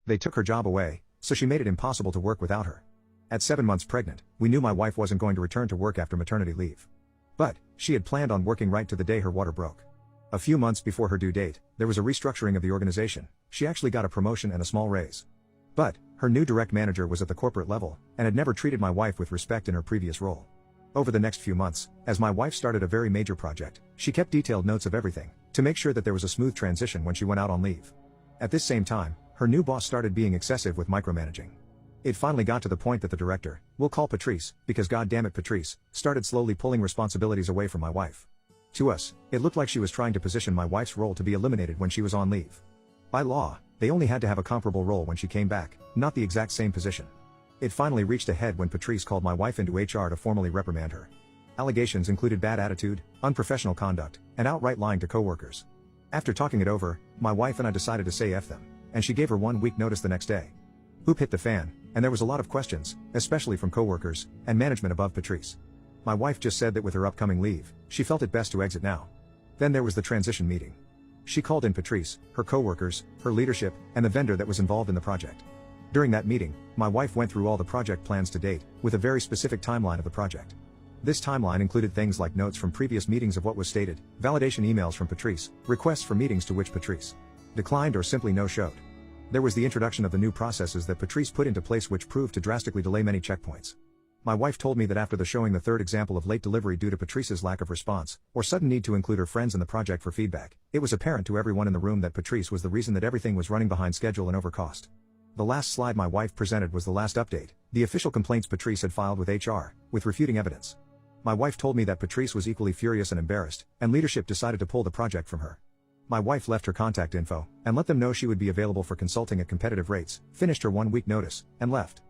They took her job away, so she made it impossible to work without her. At 7 months pregnant, we knew my wife wasn't going to return to work after maternity leave. But, she had planned on working right to the day her water broke. A few months before her due date, there was a restructuring of the organization. She actually got a promotion and a small raise. But, her new direct manager was at the corporate level, and had never treated my wife with respect in her previous role. Over the next few months, as my wife started a very major project, she kept detailed notes of everything, to make sure that there was a smooth transition when she went out on leave. At this same time, her new boss started being excessive with micromanaging. It finally got to the point that the director, we'll call Patrice, because goddammit Patrice, started slowly pulling responsibilities away from my wife. To us, it looked like she was trying to position my wife's role to be eliminated when she was on leave. By law, they only had to have a comparable role when she came back, not the exact same position. It finally reached a head when Patrice called my wife into HR to formally reprimand her. Allegations included bad attitude, unprofessional conduct, and outright lying to coworkers. After talking it over, my wife and I decided to say F them, and she gave her 1 week notice the next day. Hoop hit the fan, and there was a lot of questions, especially from coworkers and management above Patrice. My wife just said that with her upcoming leave, she felt it best to exit now. Then there was the transition meeting. She called in Patrice, her coworkers, her leadership, and the vendor that was involved in the project. During that meeting, my wife went through all the project plans to date, with a very specific timeline of the project. This timeline included things like notes from previous meetings of what was stated, validation emails from Patrice, requests for meetings to which Patrice declined or simply no-showed. There was the introduction of the new processes that Patrice put into place which proved to drastically delay many checkpoints. My wife told me that after the showing the third example of late delivery due to Patrice's lack of response, or sudden need to include her friends in the project for feedback, it was apparent to everyone in the room that Patrice was the reason that everything was running behind schedule and over cost. The last slide my wife presented was the last update, the official complaints Patrice had filed with HR, with refuting evidence. My wife told me that Patrice was equally furious and embarrassed, and leadership decided to pull the project from her. My wife left her contact info, and let them know she would be available for consulting at competitive rates, finished her 1 week notice, and left.